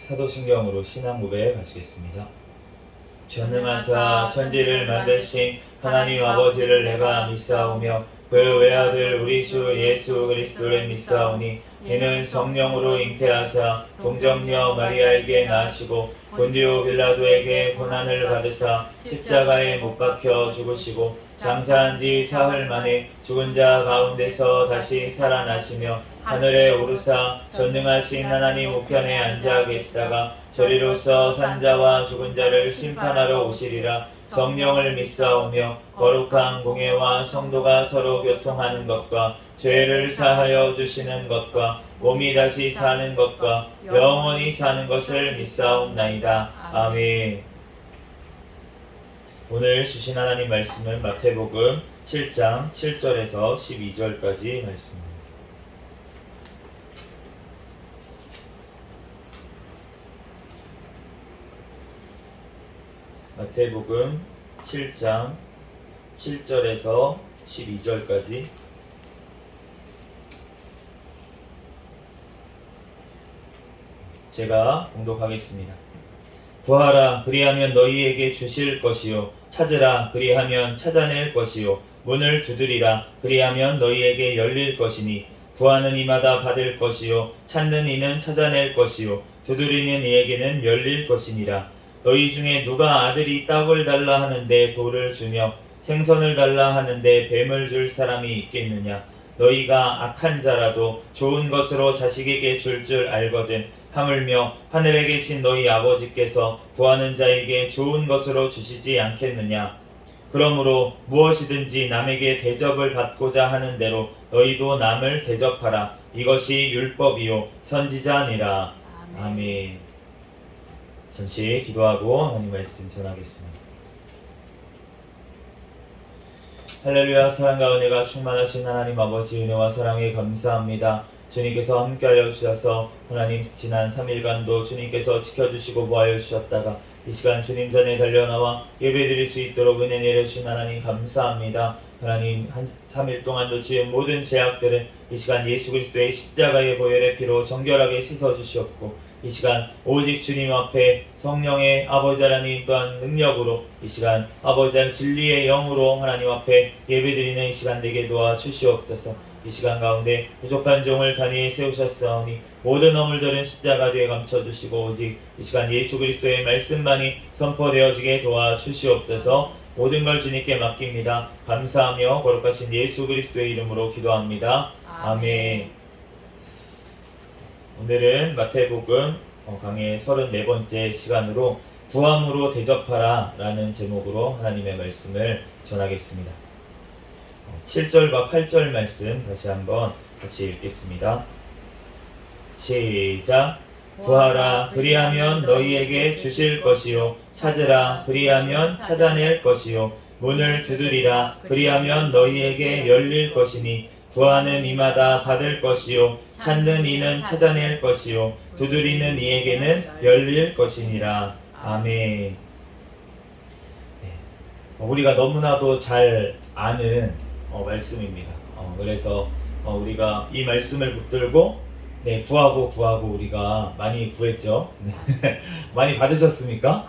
사도신경으로 신앙 고백 하시겠습니다. 전능하사 천지를 만드신 하나님 아버지를 내가 믿사오며 그 외아들 우리 주 예수 그리스도를 믿사오니 이는 성령으로 잉태하사 동정녀 마리아에게 나시고 본디오 빌라도에게 고난을 받으사 십자가에 못 박혀 죽으시고 장사한 지 사흘 만에 죽은 자 가운데서 다시 살아나시며 하늘에 오르사 전능하신 하나님 우편에 앉아 계시다가 저리로서 산자와 죽은 자를 심판하러 오시리라. 성령을 믿사오며 거룩한 공예와 성도가 서로 교통하는 것과 죄를 사하여 주시는 것과 몸이 다시 사는 것과 영원히 사는 것을 믿사옵나이다. 아멘. 오늘 주신 하나님 말씀은 마태복음 7장 7절에서 12절까지 말씀입니다. 마태복음 7장 7절에서 12절까지 제가 봉독하겠습니다. 구하라 그리하면 너희에게 주실 것이요 찾으라 그리하면 찾아낼 것이요 문을 두드리라 그리하면 너희에게 열릴 것이니 구하는 이마다 받을 것이요 찾는 이는 찾아낼 것이요 두드리는 이에게는 열릴 것이니라. 너희 중에 누가 아들이 떡을 달라 하는데 돌을 주며 생선을 달라 하는데 뱀을 줄 사람이 있겠느냐. 너희가 악한 자라도 좋은 것으로 자식에게 줄 알거든 하물며 하늘에 계신 너희 아버지께서 구하는 자에게 좋은 것으로 주시지 않겠느냐. 그러므로 무엇이든지 남에게 대접을 받고자 하는 대로 너희도 남을 대접하라. 이것이 율법이요 선지자니라. 아멘. 잠시 기도하고 하나님 말씀 전하겠습니다. 할렐루야. 사랑과 은혜가 충만하신 하나님 아버지 은혜와 사랑에 감사합니다. 주님께서 함께하여 주셔서 하나님 지난 3일간도 주님께서 지켜주시고 보하여 주셨다가 이 시간 주님 전에 달려나와 예배드릴 수 있도록 은혜 내려주신 하나님 감사합니다. 하나님 한 3일 동안도 지은 모든 죄악들은 이 시간 예수 그리스도의 십자가의 보혈의 피로 정결하게 씻어주셨고 이 시간 오직 주님 앞에 성령의 아버지 하나님 또한 능력으로 이 시간 아버지 하나님 진리의 영으로 하나님 앞에 예배드리는 이 시간 되게 도와주시옵소서. 이 시간 가운데 부족한 종을 단위에 세우셨사오니 모든 허물들은 십자가 뒤에 감춰주시고 오직 이 시간 예수 그리스도의 말씀만이 선포되어지게 도와주시옵소서. 모든 걸 주님께 맡깁니다. 감사하며 거룩하신 예수 그리스도의 이름으로 기도합니다. 아멘. 오늘은 마태복음 강의 34번째 시간으로 구함으로 대접하라 라는 제목으로 하나님의 말씀을 전하겠습니다. 7절과 8절 말씀 다시 한번 같이 읽겠습니다. 시작. 구하라 그리하면 너희에게 주실 것이요 찾으라 그리하면 찾아낼 것이요 문을 두드리라 그리하면 너희에게 열릴 것이니 구하는 이마다 받을 것이요 찾는 이는 찾아낼 것이요 두드리는 이에게는 열릴 것이니라. 아멘. 우리가 너무나도 잘 아는 말씀입니다. 그래서 우리가 이 말씀을 붙들고 구하고 우리가 많이 구했죠. 많이 받으셨습니까?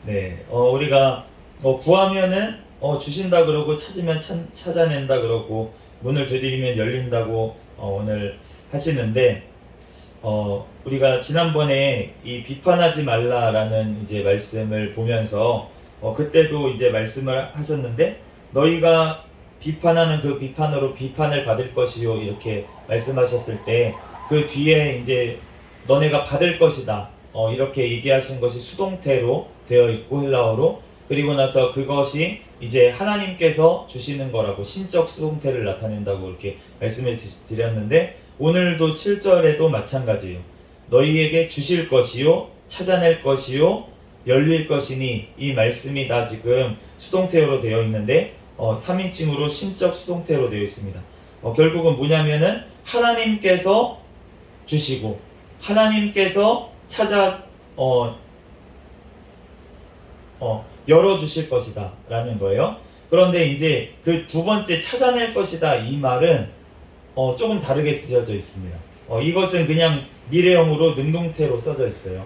아멘. 우리가 구하면은 주신다 그러고 찾으면 찾아낸다 그러고 문을 두드리면 열린다고 오늘 하시는데 우리가 지난번에 이 비판하지 말라라는 이제 말씀을 보면서 그때도 이제 말씀을 하셨는데 너희가 비판하는 그 비판으로 비판을 받을 것이요 이렇게 말씀하셨을 때 그 뒤에 이제 너네가 받을 것이다 이렇게 얘기하신 것이 수동태로 되어 있고 헬라어로 그리고 나서 그것이 이제 하나님께서 주시는 거라고 신적 수동태를 나타낸다고 이렇게 말씀을 드렸는데 오늘도 7절에도 마찬가지예요. 너희에게 주실 것이요 찾아낼 것이요 열릴 것이니 이 말씀이 다 지금 수동태로 되어 있는데 3인칭으로 신적 수동태로 되어 있습니다. 결국은 뭐냐면은 하나님께서 주시고 하나님께서 열어주실 것이다 라는 거예요. 그런데 이제 그 두 번째 찾아낼 것이다 이 말은 조금 다르게 쓰여져 있습니다. 이것은 그냥 미래형으로 능동태로 써져 있어요.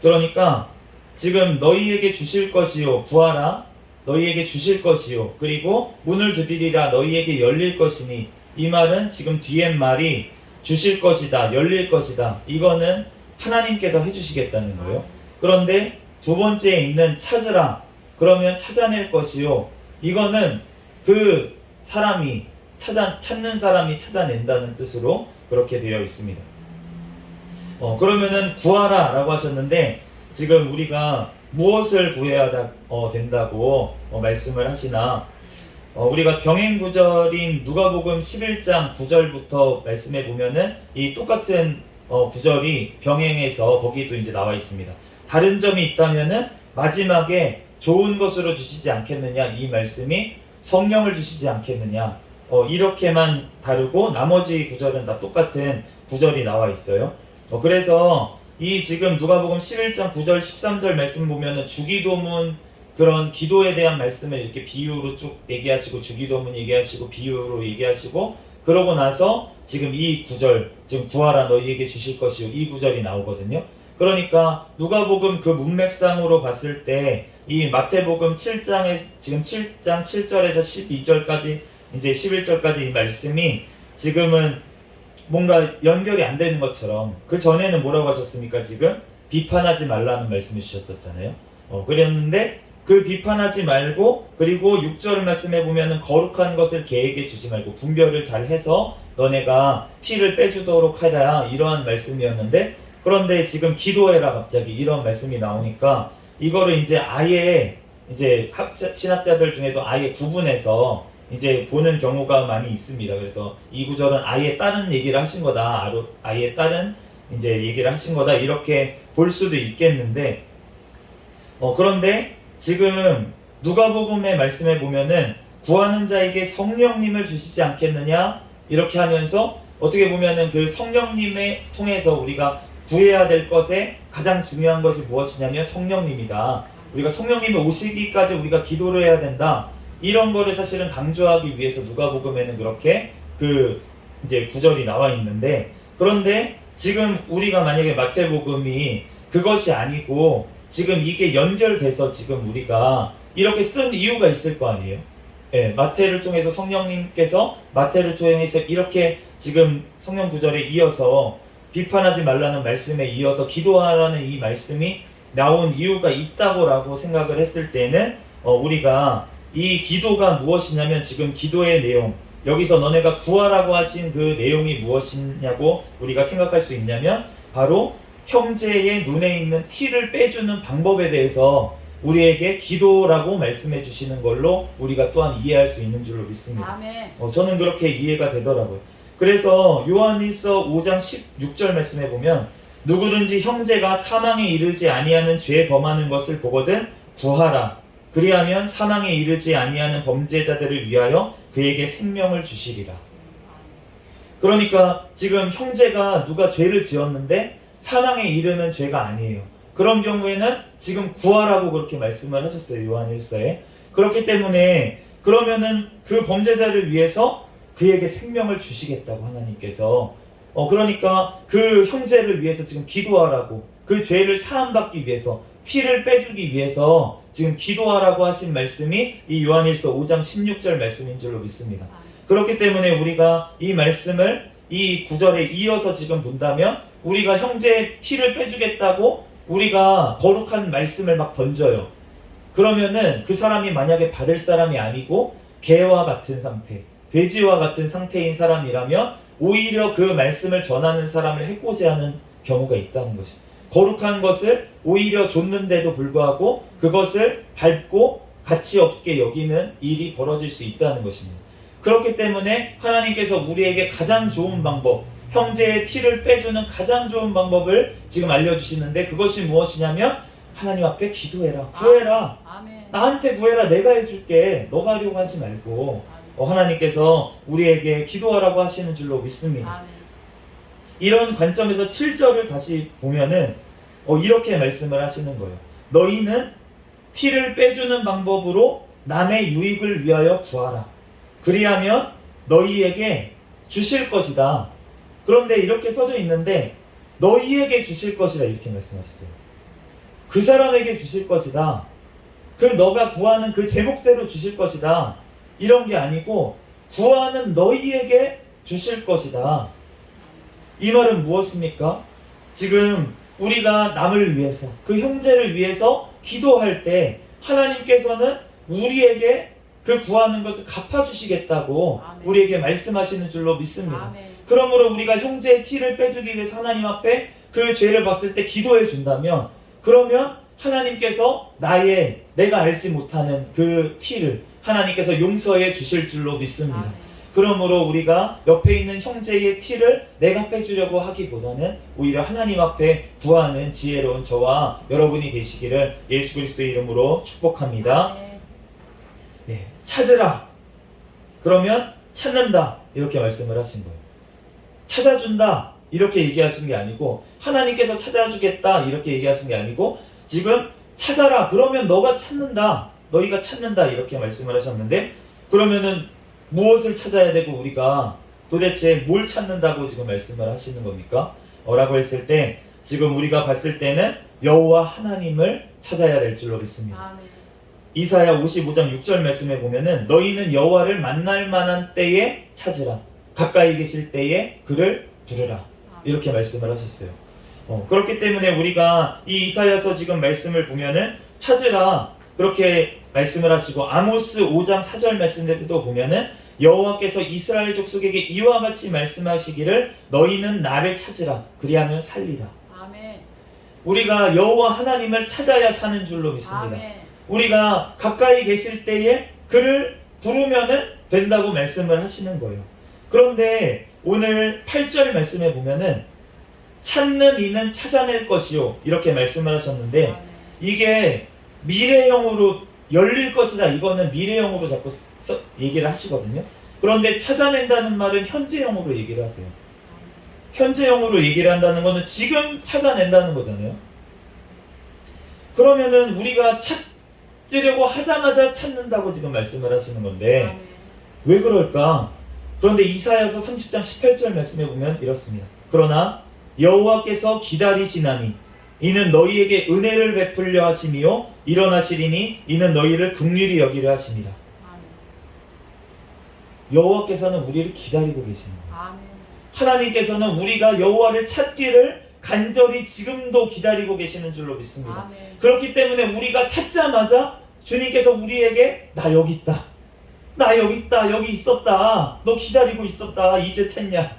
그러니까 지금 너희에게 주실 것이요 구하라 너희에게 주실 것이요 그리고 문을 두드리라 너희에게 열릴 것이니 이 말은 지금 뒤엔 말이 주실 것이다 열릴 것이다 이거는 하나님께서 해주시겠다는 거예요. 그런데 두 번째에 있는 찾으라 그러면 찾아낼 것이요 이거는 그 사람이 찾는 사람이 찾아낸다는 뜻으로 그렇게 되어 있습니다. 그러면은 구하라 라고 하셨는데 지금 우리가 무엇을 구해야 된다고 말씀을 하시나 우리가 병행 구절인 누가복음 11장 9절부터 말씀해 보면은 이 똑같은 구절이 병행해서 거기도 이제 나와 있습니다. 다른 점이 있다면은 마지막에 좋은 것으로 주시지 않겠느냐 이 말씀이 성령을 주시지 않겠느냐 이렇게만 다르고 나머지 구절은 다 똑같은 구절이 나와 있어요. 그래서 이 지금 누가복음 11장 9절 13절 말씀 보면은 주기도문 그런 기도에 대한 말씀을 이렇게 비유로 쭉 얘기하시고 주기도문 얘기하시고 비유로 얘기하시고 그러고 나서 지금 이 구절 지금 구하라 너희에게 주실 것이요 이 구절이 나오거든요. 그러니까 누가복음 그 문맥상으로 봤을 때 이 마태복음 7장에 지금 7장 7절에서 12절까지 이제 11절까지 이 말씀이 지금은 뭔가 연결이 안 되는 것처럼 그 전에는 뭐라고 하셨습니까? 지금 비판하지 말라는 말씀을 주셨었잖아요. 그랬는데 그 비판하지 말고 그리고 6절 말씀에 보면은 거룩한 것을 개에게 주지 말고 분별을 잘 해서 너네가 티를 빼주도록 하라 이러한 말씀이었는데 그런데 지금 기도해라 갑자기 이런 말씀이 나오니까 이거를 이제 아예 이제 신학자들 중에도 아예 구분해서 이제 보는 경우가 많이 있습니다. 그래서 이 구절은 아예 다른 얘기를 하신 거다. 아예 다른 이제 얘기를 하신 거다. 이렇게 볼 수도 있겠는데 그런데 지금 누가복음의 말씀에 보면은 구하는 자에게 성령님을 주시지 않겠느냐 이렇게 하면서 어떻게 보면은 그 성령님에 통해서 우리가 구해야 될 것에 가장 중요한 것이 무엇이냐면 성령님이다. 우리가 성령님이 오시기까지 우리가 기도를 해야 된다. 이런 거를 사실은 강조하기 위해서 누가복음에는 그렇게 그 이제 구절이 나와 있는데 그런데 지금 우리가 만약에 마태복음이 그것이 아니고 지금 이게 연결돼서 지금 우리가 이렇게 쓴 이유가 있을 거 아니에요. 예, 마태를 통해서 성령님께서 마태를 통해서 이렇게 지금 성령 구절에 이어서 비판하지 말라는 말씀에 이어서 기도하라는 이 말씀이 나온 이유가 있다고라고 생각을 했을 때는 우리가 이 기도가 무엇이냐면 지금 기도의 내용 여기서 너네가 구하라고 하신 그 내용이 무엇이냐고 우리가 생각할 수 있냐면 바로 형제의 눈에 있는 티를 빼주는 방법에 대해서 우리에게 기도라고 말씀해 주시는 걸로 우리가 또한 이해할 수 있는 줄로 믿습니다. 아멘. 저는 그렇게 이해가 되더라고요. 그래서 요한일서 5장 16절 말씀해 보면 누구든지 형제가 사망에 이르지 아니하는 죄 범하는 것을 보거든 구하라. 그리하면 사망에 이르지 아니하는 범죄자들을 위하여 그에게 생명을 주시리라. 그러니까 지금 형제가 누가 죄를 지었는데 사망에 이르는 죄가 아니에요. 그런 경우에는 지금 구하라고 그렇게 말씀을 하셨어요. 요한일서에. 그렇기 때문에 그러면은 그 범죄자를 위해서 그에게 생명을 주시겠다고 하나님께서 그러니까 그 형제를 위해서 지금 기도하라고 그 죄를 사함받기 위해서 티를 빼주기 위해서 지금 기도하라고 하신 말씀이 이 요한일서 5장 16절 말씀인 줄로 믿습니다. 그렇기 때문에 우리가 이 말씀을 이 구절에 이어서 지금 본다면 우리가 형제의 티를 빼주겠다고 우리가 거룩한 말씀을 막 던져요. 그러면은 그 사람이 만약에 받을 사람이 아니고 개와 같은 상태, 돼지와 같은 상태인 사람이라면 오히려 그 말씀을 전하는 사람을 해코지하는 경우가 있다는 것입니다. 거룩한 것을 오히려 줬는데도 불구하고 그것을 밟고 가치 없게 여기는 일이 벌어질 수 있다는 것입니다. 그렇기 때문에 하나님께서 우리에게 가장 좋은 방법, 형제의 티를 빼주는 가장 좋은 방법을 지금 알려주시는데 그것이 무엇이냐면 하나님 앞에 기도해라, 구해라. 아멘. 나한테 구해라, 내가 해줄게. 너가 하려고 하지 말고 하나님께서 우리에게 기도하라고 하시는 줄로 믿습니다. 아멘. 이런 관점에서 7절을 다시 보면은 이렇게 말씀을 하시는 거예요. 너희는 티를 빼주는 방법으로 남의 유익을 위하여 구하라. 그리하면 너희에게 주실 것이다. 그런데 이렇게 써져 있는데 너희에게 주실 것이다 이렇게 말씀하셨어요. 그 사람에게 주실 것이다. 그 너가 구하는 그 제목대로 주실 것이다. 이런 게 아니고 구하는 너희에게 주실 것이다. 이 말은 무엇입니까? 지금 우리가 남을 위해서, 그 형제를 위해서 기도할 때 하나님께서는 우리에게 그 구하는 것을 갚아주시겠다고 아멘. 우리에게 말씀하시는 줄로 믿습니다. 아멘. 그러므로 우리가 형제의 티를 빼주기 위해서 하나님 앞에 그 죄를 봤을 때 기도해 준다면, 그러면 하나님께서 내가 알지 못하는 그 티를 하나님께서 용서해 주실 줄로 믿습니다. 아멘. 그러므로 우리가 옆에 있는 형제의 티를 내가 빼주려고 하기보다는 오히려 하나님 앞에 구하는 지혜로운 저와 여러분이 되시기를 예수 그리스도의 이름으로 축복합니다. 아멘. 네, 찾으라. 그러면 찾는다. 이렇게 말씀을 하신 거예요. 찾아준다. 이렇게 얘기하신 게 아니고, 하나님께서 찾아주겠다. 이렇게 얘기하신 게 아니고, 지금 찾아라. 그러면 너가 찾는다. 너희가 찾는다. 이렇게 말씀을 하셨는데, 그러면은 무엇을 찾아야 되고 우리가 도대체 뭘 찾는다고 지금 말씀을 하시는 겁니까? 라고 했을 때, 지금 우리가 봤을 때는 여호와 하나님을 찾아야 될 줄로 믿습니다. 아멘. 이사야 55장 6절 말씀에 보면은 너희는 여호와를 만날 만한 때에 찾으라. 가까이 계실 때에 그를 부르라. 이렇게 말씀을 하셨어요. 그렇기 때문에 우리가 이 이사야서 지금 말씀을 보면은 찾으라 그렇게 말씀을 하시고, 아모스 5장 4절 말씀에도 보면은 여호와께서 이스라엘 족속에게 이와 같이 말씀하시기를 너희는 나를 찾으라 그리하면 살리라. 아멘. 우리가 여호와 하나님을 찾아야 사는 줄로 믿습니다. 아멘. 우리가 가까이 계실 때에 그를 부르면은 된다고 말씀을 하시는 거예요. 그런데 오늘 8절 말씀에 보면은 찾는 이는 찾아낼 것이요 이렇게 말씀을 하셨는데, 아멘. 이게 미래형으로 열릴 것이다, 이거는 미래형으로 자꾸 얘기를 하시거든요. 그런데 찾아낸다는 말은 현재형으로 얘기를 하세요. 현재형으로 얘기를 한다는 거는 지금 찾아낸다는 거잖아요. 그러면은 우리가 찾으려고 하자마자 찾는다고 지금 말씀을 하시는 건데, 아멘. 왜 그럴까? 그런데 이사야서 30장 18절 말씀에 보면 이렇습니다. 그러나 여호와께서 기다리시나니 이는 너희에게 은혜를 베풀려 하심이요 일어나시리니 이는 너희를 긍휼히 여기려 하심이라. 아멘. 여호와께서는 우리를 기다리고 계시는 거예요. 아멘. 하나님께서는 우리가 여호와를 찾기를 간절히 지금도 기다리고 계시는 줄로 믿습니다. 아멘. 그렇기 때문에 우리가 찾자마자 주님께서 우리에게 나 여기 있다, 나 여기 있다, 여기 있었다, 너 기다리고 있었다, 이제 찾냐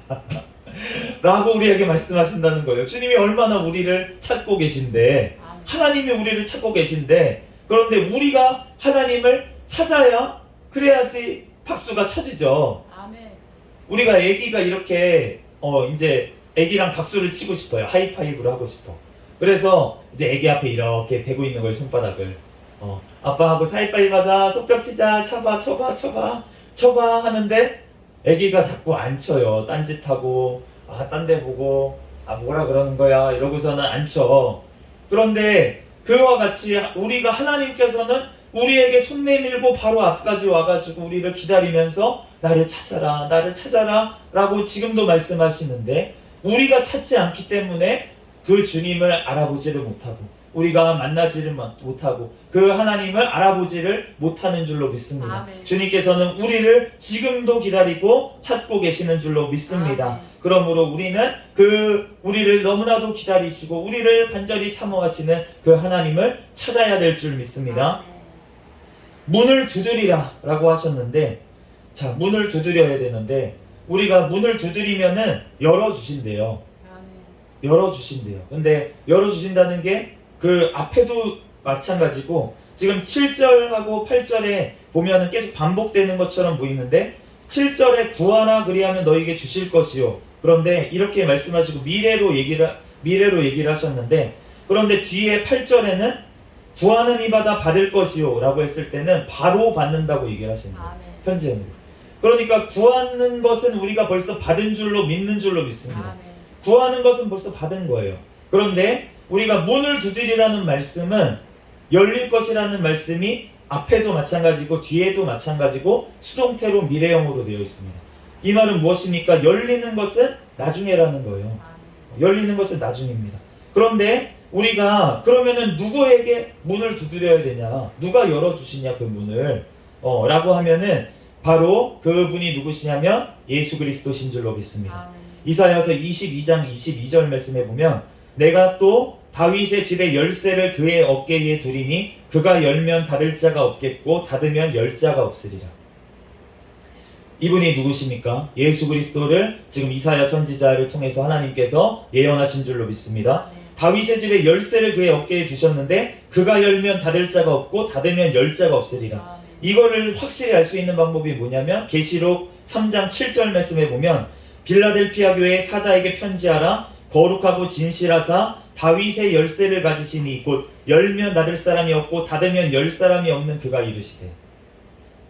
라고 우리에게 말씀하신다는 거예요. 주님이 얼마나 우리를 찾고 계신데, 아멘. 하나님이 우리를 찾고 계신데, 그런데 우리가 하나님을 찾아야 그래야지 박수가 쳐지죠. 아멘. 우리가 아기가 이렇게 이제 아기랑 박수를 치고 싶어요. 하이파이브를 하고 싶어. 그래서 이제 아기 앞에 이렇게 대고 있는 거예요, 손바닥을. 아빠하고 사이파이브 하자, 손뼉 치자, 쳐봐 하는데 아기가 자꾸 안 쳐요. 딴짓하고 딴 데 보고 뭐라 그러는 거야 이러고서는 안 쳐. 그런데 그와 같이 우리가 하나님께서는 우리에게 손 내밀고 바로 앞까지 와가지고 우리를 기다리면서 나를 찾아라 라고 지금도 말씀하시는데, 우리가 찾지 않기 때문에 그 주님을 알아보지를 못하고 우리가 만나지를 못하고 그 하나님을 알아보지를 못하는 줄로 믿습니다. 아멘. 주님께서는 우리를 지금도 기다리고 찾고 계시는 줄로 믿습니다. 아멘. 그러므로 우리는 우리를 너무나도 기다리시고 우리를 간절히 사모하시는 그 하나님을 찾아야 될 줄 믿습니다. 아멘. 문을 두드리라 라고 하셨는데, 자, 문을 두드려야 되는데 우리가 문을 두드리면은 열어주신대요. 아멘. 열어주신대요. 근데 열어주신다는 게 그 앞에도 마찬가지고, 지금 7절하고 8절에 보면은 계속 반복되는 것처럼 보이는데, 7절에 구하라 그리하면 너에게 주실 것이요. 그런데 이렇게 말씀하시고 미래로 얘기를 하셨는데, 그런데 뒤에 8절에는 구하는 이마다 받을 것이요 라고 했을 때는 바로 받는다고 얘기를 하시는 거예요. 아멘. 현재형으로. 그러니까 구하는 것은 우리가 벌써 받은 줄로 믿는 줄로 믿습니다. 아멘. 구하는 것은 벌써 받은 거예요. 그런데 우리가 문을 두드리라는 말씀은 열릴 것이라는 말씀이 앞에도 마찬가지고 뒤에도 마찬가지고 수동태로 미래형으로 되어 있습니다. 이 말은 무엇입니까? 열리는 것은 나중에라는 거예요. 열리는 것은 나중입니다. 그런데 우리가 그러면은 누구에게 문을 두드려야 되냐? 누가 열어주시냐 그 문을? 라고 하면은 바로 그분이 누구시냐면 예수 그리스도신 줄로 믿습니다. 이사야서 22장 22절 말씀해 보면 내가 또 다윗의 집의 열쇠를 그의 어깨에 두리니 그가 열면 닫을 자가 없겠고 닫으면 열 자가 없으리라. 이분이 누구십니까? 예수 그리스도를 지금 이사야 선지자를 통해서 하나님께서 예언하신 줄로 믿습니다. 다윗의 집의 열쇠를 그의 어깨에 두셨는데 그가 열면 닫을 자가 없고 닫으면 열 자가 없으리라. 이거를 확실히 알 수 있는 방법이 뭐냐면 계시록 3장 7절 말씀에 보면 빌라델피아 교회 사자에게 편지하라. 거룩하고 진실하사 다윗의 열쇠를 가지시니 곧 열면 닫을 사람이 없고 닫으면 열 사람이 없는 그가 이르시되.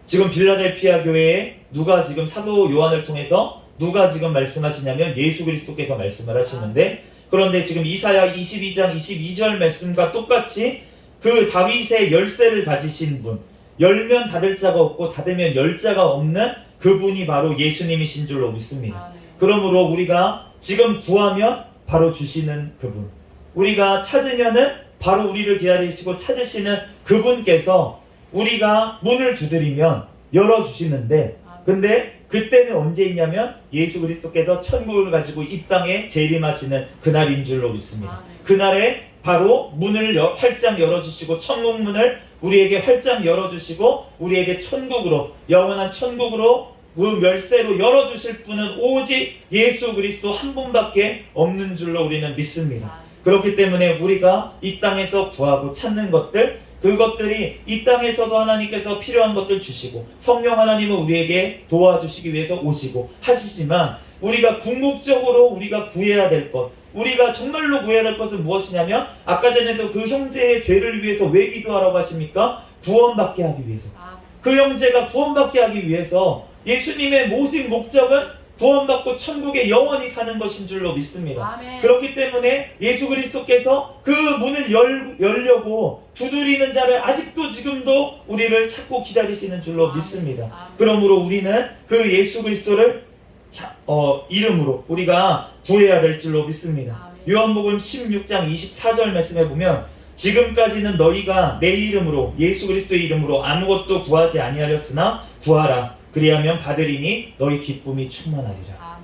지금 빌라델피아 교회에 누가 지금 사도 요한을 통해서 누가 지금 말씀하시냐면 예수 그리스도께서 말씀을 하시는데, 그런데 지금 이사야 22장 22절 말씀과 똑같이 그 다윗의 열쇠를 가지신 분, 열면 닫을 자가 없고 닫으면 열 자가 없는 그분이 바로 예수님이신 줄로 믿습니다. 그러므로 우리가 지금 구하면 바로 주시는 그분, 우리가 찾으면은 바로 우리를 기다리시고 찾으시는 그분께서 우리가 문을 두드리면 열어주시는데, 근데 그때는 언제 있냐면 예수 그리스도께서 천국을 가지고 이 땅에 재림하시는 그날인 줄로 믿습니다. 그날에 바로 문을 활짝 열어주시고 천국 문을 우리에게 활짝 열어주시고 우리에게 천국으로, 영원한 천국으로 그 열쇠로 열어주실 분은 오직 예수 그리스도 한 분밖에 없는 줄로 우리는 믿습니다. 그렇기 때문에 우리가 이 땅에서 구하고 찾는 것들, 그것들이 이 땅에서도 하나님께서 필요한 것들 주시고 성령 하나님은 우리에게 도와주시기 위해서 오시고 하시지만, 우리가 궁극적으로 우리가 구해야 될 것, 우리가 정말로 구해야 될 것은 무엇이냐면 아까 전에도 그 형제의 죄를 위해서 왜 기도하라고 하십니까? 구원받게 하기 위해서. 그 형제가 구원받게 하기 위해서 예수님의 모든 목적은 구원받고 천국에 영원히 사는 것인 줄로 믿습니다. 아멘. 그렇기 때문에 예수 그리스도께서 그 문을 열려고 두드리는 자를 아직도 지금도 우리를 찾고 기다리시는 줄로 아멘. 믿습니다. 아멘. 그러므로 우리는 그 예수 그리스도를 이름으로 우리가 구해야 될 줄로 믿습니다. 아멘. 요한복음 16장 24절 말씀해 보면 지금까지는 너희가 내 이름으로, 예수 그리스도의 이름으로 아무것도 구하지 아니하였으나 구하라. 그리하면 받으리니 너희 기쁨이 충만하리라.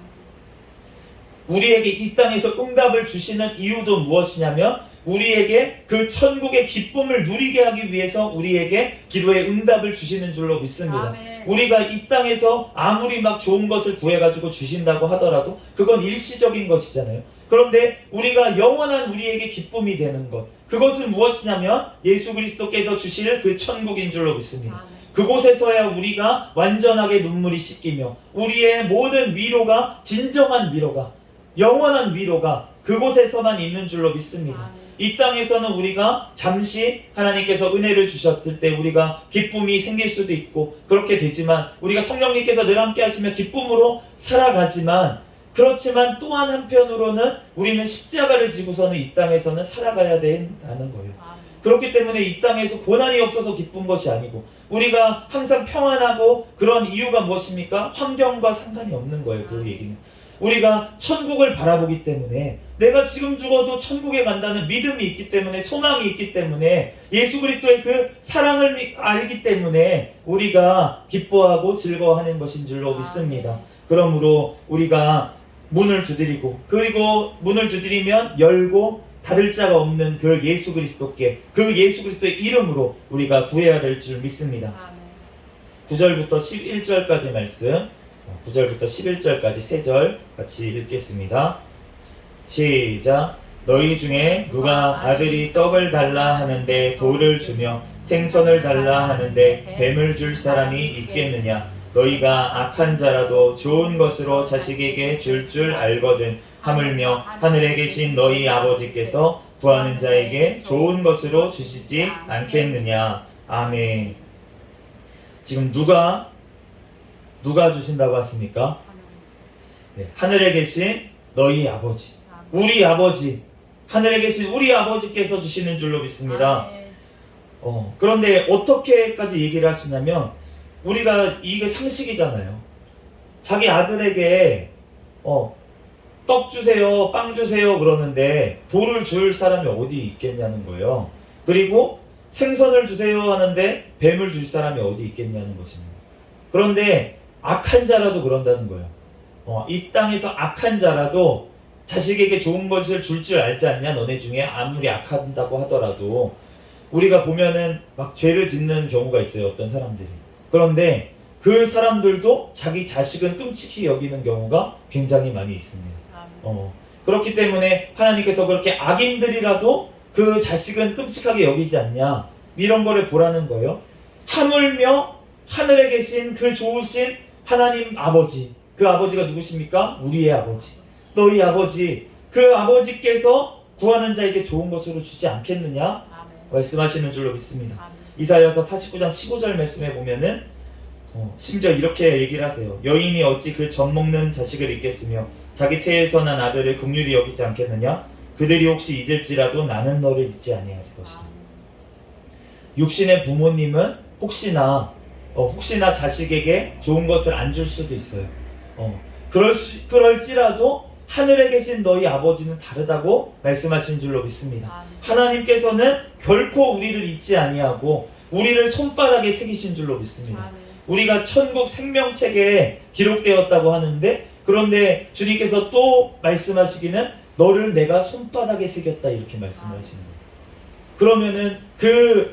우리에게 이 땅에서 응답을 주시는 이유도 무엇이냐면 우리에게 그 천국의 기쁨을 누리게 하기 위해서 우리에게 기도의 응답을 주시는 줄로 믿습니다. 아멘. 우리가 이 땅에서 아무리 막 좋은 것을 구해가지고 주신다고 하더라도 그건 일시적인 것이잖아요. 그런데 우리가 영원한 우리에게 기쁨이 되는 것, 그것은 무엇이냐면 예수 그리스도께서 주실 그 천국인 줄로 믿습니다. 아멘. 그곳에서야 우리가 완전하게 눈물이 씻기며 우리의 모든 위로가, 진정한 위로가, 영원한 위로가 그곳에서만 있는 줄로 믿습니다. 아멘. 이 땅에서는 우리가 잠시 하나님께서 은혜를 주셨을 때 우리가 기쁨이 생길 수도 있고 그렇게 되지만, 우리가 성령님께서 늘 함께 하시며 기쁨으로 살아가지만, 그렇지만 또한 한편으로는 우리는 십자가를 지고서는 이 땅에서는 살아가야 된다는 거예요. 그렇기 때문에 이 땅에서 고난이 없어서 기쁜 것이 아니고 우리가 항상 평안하고 그런 이유가 무엇입니까? 환경과 상관이 없는 거예요. 그 얘기는 우리가 천국을 바라보기 때문에, 내가 지금 죽어도 천국에 간다는 믿음이 있기 때문에, 소망이 있기 때문에, 예수 그리스도의 그 사랑을 알기 때문에 우리가 기뻐하고 즐거워하는 것인 줄로 믿습니다. 그러므로 우리가 문을 두드리고, 그리고 문을 두드리면 열고 닫을 자가 없는 그 예수 그리스도께, 그 예수 그리스도의 이름으로 우리가 구해야 될 줄 믿습니다. 9절부터 11절까지 말씀, 9절부터 11절까지 3절 같이 읽겠습니다. 시작. 너희 중에 누가 아들이 떡을 달라 하는데 돌을 주며 생선을 달라 하는데 뱀을 줄 사람이 있겠느냐? 너희가 악한 자라도 좋은 것으로 자식에게 줄 알거든. 하물며 하늘에 계신 너희 아버지께서 구하는 자에게 좋은 것으로 주시지 않겠느냐. 아멘. 지금 누가 주신다고 하십니까? 네, 하늘에 계신 너희 아버지, 우리 아버지, 하늘에 계신 우리 아버지께서 주시는 줄로 믿습니다. 그런데 어떻게까지 얘기를 하시냐면, 우리가 이게 상식이잖아요. 자기 아들에게 떡 주세요, 빵 주세요 그러는데 돌을 줄 사람이 어디 있겠냐는 거예요. 그리고 생선을 주세요 하는데 뱀을 줄 사람이 어디 있겠냐는 것입니다. 그런데 악한 자라도 그런다는 거예요. 이 땅에서 악한 자라도 자식에게 좋은 것을 줄 줄 알지 않냐? 너네 중에 아무리 악한다고 하더라도 우리가 보면은 막 죄를 짓는 경우가 있어요. 어떤 사람들이. 그런데 그 사람들도 자기 자식은 끔찍히 여기는 경우가 굉장히 많이 있습니다. 그렇기 때문에 하나님께서 그렇게 악인들이라도 그 자식은 끔찍하게 여기지 않냐? 이런 거를 보라는 거예요. 하물며 하늘에 계신 그 좋으신 하나님 아버지, 그 아버지가 누구십니까? 우리의 아버지, 너희 아버지, 그 아버지께서 구하는 자에게 좋은 것으로 주지 않겠느냐? 아멘. 말씀하시는 줄로 믿습니다. 아멘. 이사야서 49장 15절 말씀에 보면은 심지어 이렇게 얘기를 하세요. 여인이 어찌 그 젖 먹는 자식을 잊겠으며 자기 태에서 난 아들을 긍휼히 여기지 않겠느냐? 그들이 혹시 잊을지라도 나는 너를 잊지 아니할 것이다. 육신의 부모님은 혹시나 자식에게 좋은 것을 안 줄 수도 있어요. 그럴지라도 하늘에 계신 너희 아버지는 다르다고 말씀하신 줄로 믿습니다. 하나님께서는 결코 우리를 잊지 아니하고 우리를 손바닥에 새기신 줄로 믿습니다. 우리가 천국 생명책에 기록되었다고 하는데, 그런데 주님께서 또 말씀하시기는 너를 내가 손바닥에 새겼다 이렇게 말씀을 하시는 거예요. 그러면은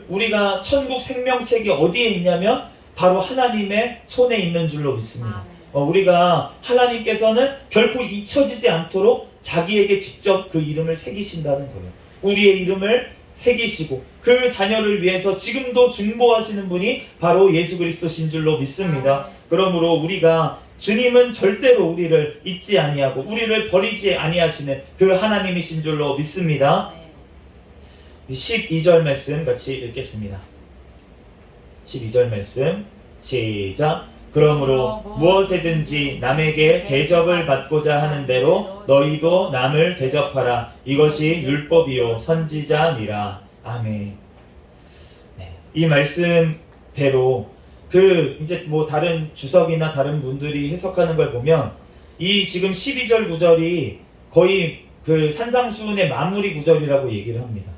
우리가 천국 생명책이 어디에 있냐면 바로 하나님의 손에 있는 줄로 믿습니다. 우리가 하나님께서는 결코 잊혀지지 않도록 자기에게 직접 그 이름을 새기신다는 거예요. 우리의 이름을 새기시고 그 자녀를 위해서 지금도 중보하시는 분이 바로 예수 그리스도신 줄로 믿습니다. 그러므로 우리가 주님은 절대로 우리를 잊지 아니하고 우리를 버리지 아니하시는 그 하나님이신 줄로 믿습니다. 12절 말씀 같이 읽겠습니다. 12절 말씀 시작. 그러므로 무엇에든지 남에게 대접을 받고자 하는 대로 너희도 남을 대접하라. 이것이 율법이요 선지자니라. 아멘. 네, 이 말씀대로 이제 다른 주석이나 다른 분들이 해석하는 걸 보면 이 지금 12절 구절이 거의 그 산상수훈의 마무리 구절이라고 얘기를 합니다.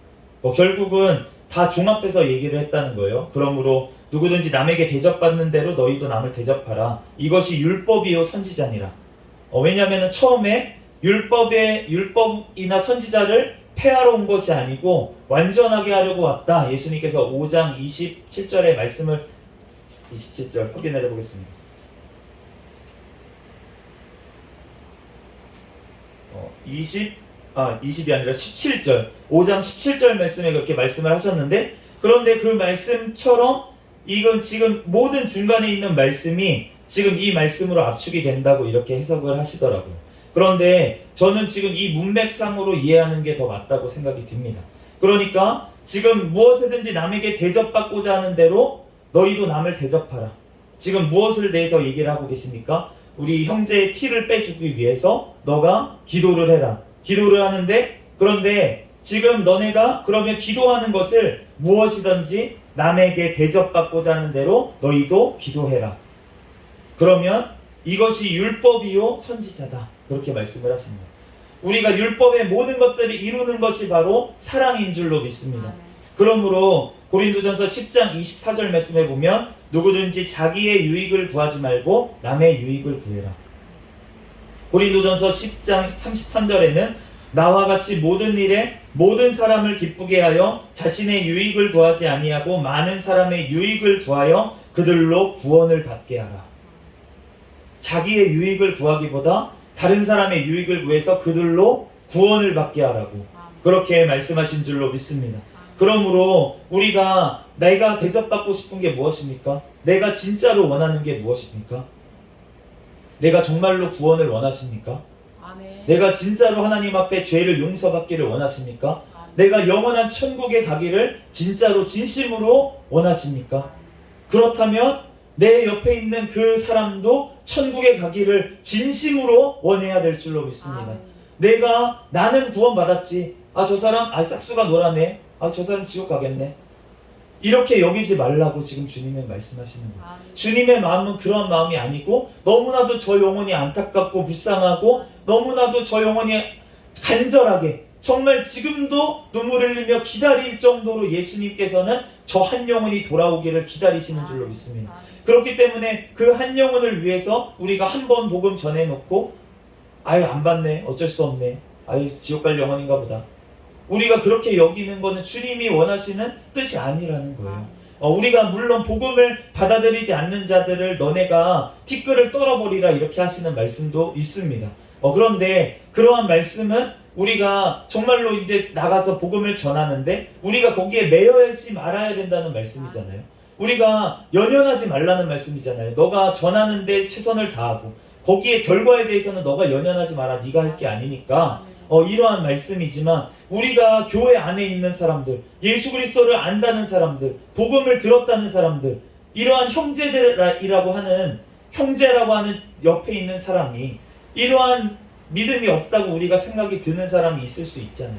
결국은 다 종합해서 얘기를 했다는 거예요. 그러므로 누구든지 남에게 대접받는 대로 너희도 남을 대접하라. 이것이 율법이요 선지자니라. 왜냐하면 처음에 율법이나 선지자를 폐하러 온 것이 아니고 완전하게 하려고 왔다. 예수님께서 5장 27절의 말씀을 27절 확인해 보겠습니다. 20이 아니라 17절, 5장 17절 말씀에 그렇게 말씀을 하셨는데, 그런데 그 말씀처럼 이건 지금 모든 중간에 있는 말씀이 지금 이 말씀으로 압축이 된다고 이렇게 해석을 하시더라고요. 그런데 저는 지금 이 문맥상으로 이해하는 게 더 맞다고 생각이 듭니다. 그러니까 지금 무엇이든지 남에게 대접받고자 하는 대로 너희도 남을 대접하라. 지금 무엇을 대해서 얘기를 하고 계십니까? 우리 형제의 티를 빼주기 위해서 너가 기도를 해라. 기도를 하는데, 그런데 지금 너네가 그러면 기도하는 것을 무엇이든지 남에게 대접받고자 하는 대로 너희도 기도해라. 그러면 이것이 율법이요 선지자다. 그렇게 말씀을 하십니다. 우리가 율법의 모든 것들을 이루는 것이 바로 사랑인 줄로 믿습니다. 그러므로 고린도전서 10장 24절 말씀에 보면 누구든지 자기의 유익을 구하지 말고 남의 유익을 구해라. 고린도전서 10장 33절에는 나와 같이 모든 일에 모든 사람을 기쁘게 하여 자신의 유익을 구하지 아니하고 많은 사람의 유익을 구하여 그들로 구원을 받게 하라. 자기의 유익을 구하기보다 다른 사람의 유익을 구해서 그들로 구원을 받게 하라고 그렇게 말씀하신 줄로 믿습니다. 그러므로 우리가 내가 대접받고 싶은 게 무엇입니까? 내가 진짜로 원하는 게 무엇입니까? 내가 정말로 구원을 원하십니까? 아멘. 내가 진짜로 하나님 앞에 죄를 용서받기를 원하십니까? 아멘. 내가 영원한 천국에 가기를 진짜로 진심으로 원하십니까? 그렇다면 내 옆에 있는 그 사람도 천국에 가기를 진심으로 원해야 될 줄로 믿습니다. 아멘. 나는 구원받았지. 저 사람 싹수가 노라네. 저 사람 지옥 가겠네. 이렇게 여기지 말라고 지금 주님은 말씀하시는 거예요. 아멘. 주님의 마음은 그런 마음이 아니고 너무나도 저 영혼이 안타깝고 불쌍하고 너무나도 저 영혼이 간절하게 정말 지금도 눈물을 흘리며 기다릴 정도로 예수님께서는 저 한 영혼이 돌아오기를 기다리시는 줄로 믿습니다. 아멘. 그렇기 때문에 그 한 영혼을 위해서 우리가 한 번 복음 전해놓고 아유 안 받네 어쩔 수 없네 아유 지옥 갈 영혼인가 보다 우리가 그렇게 여기는 거는 주님이 원하시는 뜻이 아니라는 거예요. 우리가 물론 복음을 받아들이지 않는 자들을 너네가 티끌을 떨어버리라 이렇게 하시는 말씀도 있습니다. 그런데 그러한 말씀은 우리가 정말로 이제 나가서 복음을 전하는데 우리가 거기에 매여있지 말아야 된다는 말씀이잖아요. 우리가 연연하지 말라는 말씀이잖아요. 너가 전하는데 최선을 다하고 거기에 결과에 대해서는 너가 연연하지 마라. 네가 할 게 아니니까 이러한 말씀이지만 우리가 교회 안에 있는 사람들, 예수 그리스도를 안다는 사람들, 복음을 들었다는 사람들, 이러한 형제들이라고 하는 형제라고 하는 옆에 있는 사람이 이러한 믿음이 없다고 우리가 생각이 드는 사람이 있을 수 있잖아요.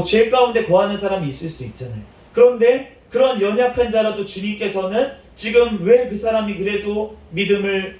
죄 가운데 거하는 사람이 있을 수 있잖아요. 그런데 그런 연약한 자라도 주님께서는 지금 왜 그 사람이 그래도 믿음을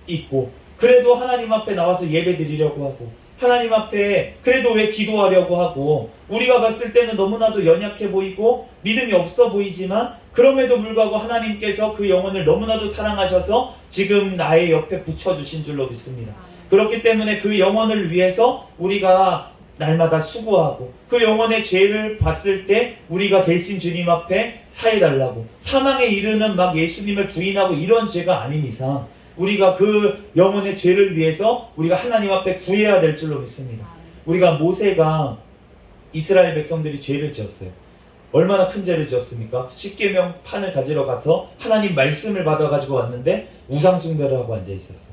잊고 그래도 하나님 앞에 나와서 예배 드리려고 하고 하나님 앞에 그래도 왜 기도하려고 하고 우리가 봤을 때는 너무나도 연약해 보이고 믿음이 없어 보이지만 그럼에도 불구하고 하나님께서 그 영혼을 너무나도 사랑하셔서 지금 나의 옆에 붙여주신 줄로 믿습니다. 그렇기 때문에 그 영혼을 위해서 우리가 날마다 수고하고 그 영혼의 죄를 봤을 때 우리가 대신 주님 앞에 사해달라고 사망에 이르는 막 예수님을 부인하고 이런 죄가 아닌 이상 우리가 그 영혼의 죄를 위해서 우리가 하나님 앞에 구해야 될 줄로 믿습니다. 우리가 모세가 이스라엘 백성들이 죄를 지었어요. 얼마나 큰 죄를 지었습니까? 십계명 판을 가지러 가서 하나님 말씀을 받아가지고 왔는데 우상 숭배를 하고 앉아 있었어요.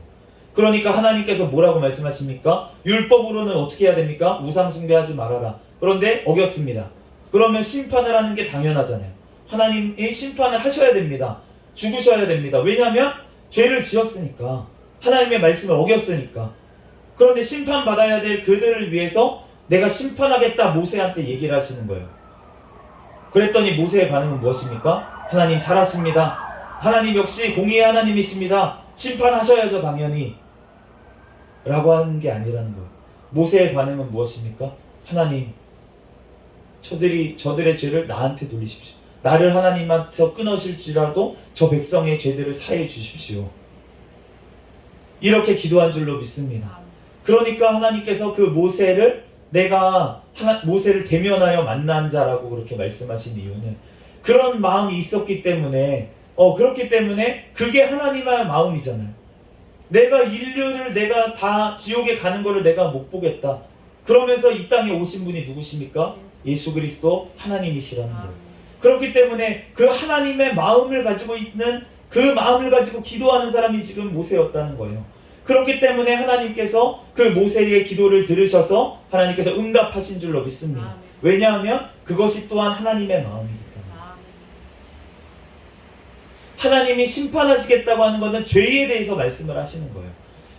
그러니까 하나님께서 뭐라고 말씀하십니까? 율법으로는 어떻게 해야 됩니까? 우상 숭배하지 말아라. 그런데 어겼습니다. 그러면 심판을 하는 게 당연하잖아요. 하나님이 심판을 하셔야 됩니다. 죽으셔야 됩니다. 왜냐하면 죄를 지었으니까 하나님의 말씀을 어겼으니까. 그런데 심판받아야 될 그들을 위해서 내가 심판하겠다 모세한테 얘기를 하시는 거예요. 그랬더니 모세의 반응은 무엇입니까? 하나님 잘하십니다. 하나님 역시 공의의 하나님이십니다. 심판하셔야죠 당연히 라고 하는 게 아니라는 거예요. 모세의 반응은 무엇입니까? 하나님 저들의 죄를 나한테 돌리십시오. 나를 하나님한테서 끊으실지라도 저 백성의 죄들을 사해 주십시오. 이렇게 기도한 줄로 믿습니다. 그러니까 하나님께서 그 모세를 모세를 대면하여 만난 자라고 그렇게 말씀하신 이유는 그런 마음이 있었기 때문에 그렇기 때문에 그게 하나님의 마음이잖아요. 내가 인류를 내가 다 지옥에 가는 거를 내가 못 보겠다. 그러면서 이 땅에 오신 분이 누구십니까? 예수 그리스도 하나님이시라는 거예요. 그렇기 때문에 그 하나님의 마음을 가지고 있는 그 마음을 가지고 기도하는 사람이 지금 모세였다는 거예요. 그렇기 때문에 하나님께서 그 모세의 기도를 들으셔서 하나님께서 응답하신 줄로 믿습니다. 왜냐하면 그것이 또한 하나님의 마음이기 때문에. 하나님이 심판하시겠다고 하는 것은 죄에 대해서 말씀을 하시는 거예요.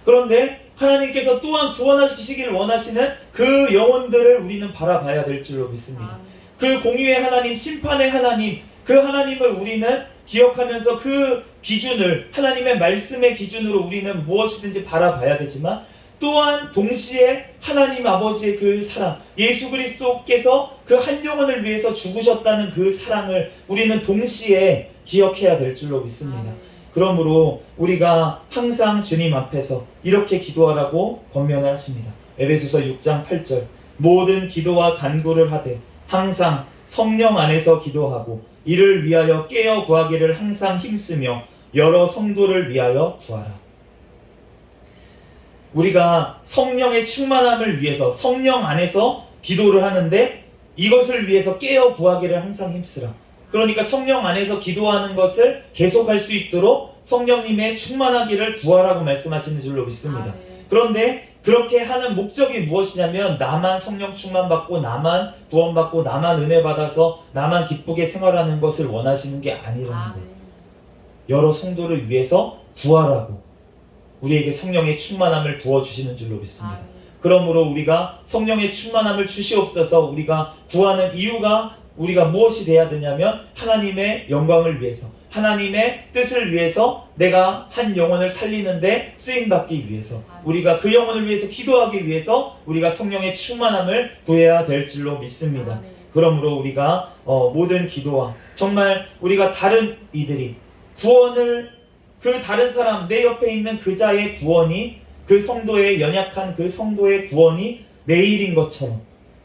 그런데 하나님께서 또한 구원하시기를 원하시는 그 영혼들을 우리는 바라봐야 될 줄로 믿습니다. 그 공의의 하나님, 심판의 하나님, 그 하나님을 우리는 기억하면서 그 기준을 하나님의 말씀의 기준으로 우리는 무엇이든지 바라봐야 되지만 또한 동시에 하나님 아버지의 그 사랑, 예수 그리스도께서 그 한 영혼을 위해서 죽으셨다는 그 사랑을 우리는 동시에 기억해야 될 줄로 믿습니다. 그러므로 우리가 항상 주님 앞에서 이렇게 기도하라고 권면을 하십니다. 에베소서 6장 8절 모든 기도와 간구를 하되 항상 성령 안에서 기도하고 이를 위하여 깨어 구하기를 항상 힘쓰며 여러 성도를 위하여 구하라. 우리가 성령의 충만함을 위해서 성령 안에서 기도를 하는데 이것을 위해서 깨어 구하기를 항상 힘쓰라. 그러니까 성령 안에서 기도하는 것을 계속할 수 있도록 성령님의 충만하기를 구하라고 말씀하시는 줄로 믿습니다. 그런데 그렇게 하는 목적이 무엇이냐면 나만 성령 충만받고 나만 구원받고 나만 은혜 받아서 나만 기쁘게 생활하는 것을 원하시는 게 아니라는 거예요. 여러 성도를 위해서 구하라고 우리에게 성령의 충만함을 부어주시는 줄로 믿습니다. 그러므로 우리가 성령의 충만함을 주시옵소서 우리가 구하는 이유가 우리가 무엇이 돼야 되냐면 하나님의 영광을 위해서, 하나님의 뜻을 위해서 내가 한 영혼을 살리는데 쓰임받기 위해서, 우리가 그 영혼을 위해서 기도하기 위해서 우리가 성령의 충만함을 구해야 될 줄로 믿습니다. 그러므로 우리가 모든 기도와 정말 우리가 다른 이들이 구원을, 그 다른 사람, 내 옆에 있는 그 자의 구원이, 그 성도의 연약한 그 성도의 구원이 내일인 것처럼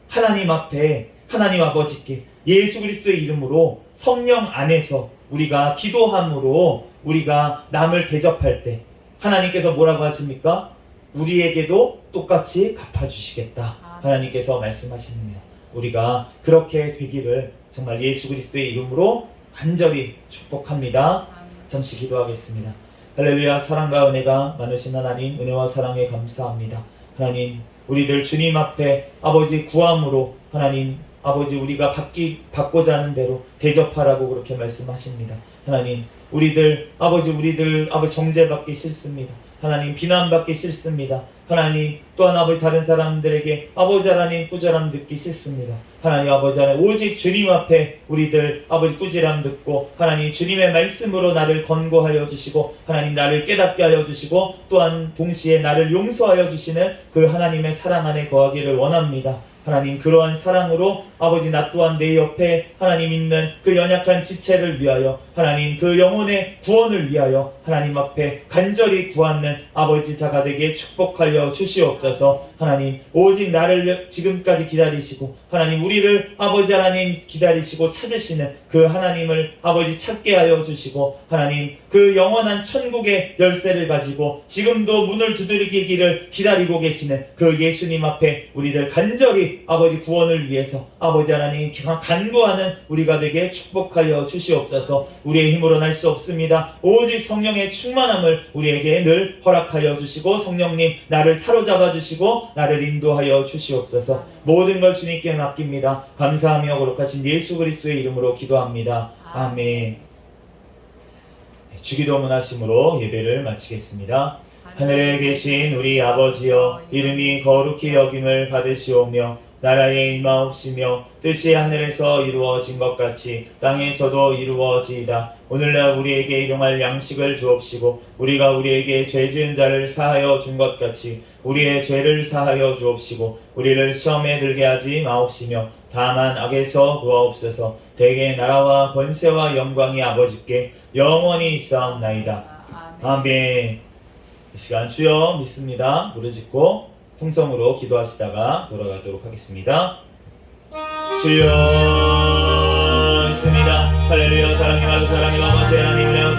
하나님 앞에, 하나님 아버지께 예수 그리스도의 이름으로 성령 안에서 우리가 기도함으로 우리가 남을 대접할 때 하나님께서 뭐라고 하십니까? 우리에게도 똑같이 갚아주시겠다, 하나님께서 말씀하십니다. 우리가 그렇게 되기를 정말 예수 그리스도의 이름으로 간절히 축복합니다. 잠시 기도하겠습니다. 할렐루야. 사랑과 은혜가 많으신 하나님, 은혜와 사랑에 감사합니다. 하나님, 우리들 주님 앞에 아버지 구함으로 하나님 아버지 우리가 받고자 하는 대로 대접하라고 그렇게 말씀하십니다. 하나님, 우리들 아버지 정죄받기 싫습니다. 하나님, 비난받기 싫습니다. 하나님, 또한 아버지 다른 사람들에게 아버지 하나님 꾸지람 듣기 싫습니다. 하나님 아버지 하나님, 오직 주님 앞에 우리들 아버지 꾸지람 듣고 하나님 주님의 말씀으로 나를 권고하여 주시고 하나님 나를 깨닫게 하여 주시고 또한 동시에 나를 용서하여 주시는 그 하나님의 사랑 안에 거하기를 원합니다. 하나님, 그러한 사랑으로 아버지 나 또한 내 옆에 하나님 있는 그 연약한 지체를 위하여 하나님 그 영혼의 구원을 위하여 하나님 앞에 간절히 구하는 아버지 자가 되게 축복하여 주시옵소서. 하나님, 오직 나를 지금까지 기다리시고 하나님 우리를 아버지 하나님 기다리시고 찾으시는 그 하나님을 아버지 찾게 하여 주시고 하나님 그 영원한 천국의 열쇠를 가지고 지금도 문을 두드리기를 기다리고 계시는 그 예수님 앞에 우리들 간절히 아버지 구원을 위해서 아버지 하나님 간구하는 우리가 되게 축복하여 주시옵소서. 우리의 힘으로 날 수 없습니다. 오직 성령의 충만함을 우리에게 늘 허락하여 주시고 성령님 나를 사로잡아 주시고 나를 인도하여 주시옵소서. 모든 걸 주님께 맡깁니다. 감사하며 거룩하신 예수 그리스도의 이름으로 기도합니다. 아멘. 주기도 문하심으로 예배를 마치겠습니다. 하늘에 계신 우리 아버지여, 이름이 거룩히 여김을 받으시오며 나라에 임하옵시며 뜻이 하늘에서 이루어진 것 같이 땅에서도 이루어지이다. 오늘날 우리에게 일용할 양식을 주옵시고 우리가 우리에게 죄 지은 자를 사하여 준 것 같이 우리의 죄를 사하여 주옵시고 우리를 시험에 들게 하지 마옵시며 다만 악에서 구하옵소서. 대개 나라와 권세와 영광이 아버지께 영원히 있사옵나이다. 아멘. 이 시간 주여 믿습니다. 무릎 짓고 성성으로 기도하시다가 돌아가도록 하겠습니다. 주여 믿습니다. 할렐루야. 사랑의 아버지 하나님, 아버지 하나님,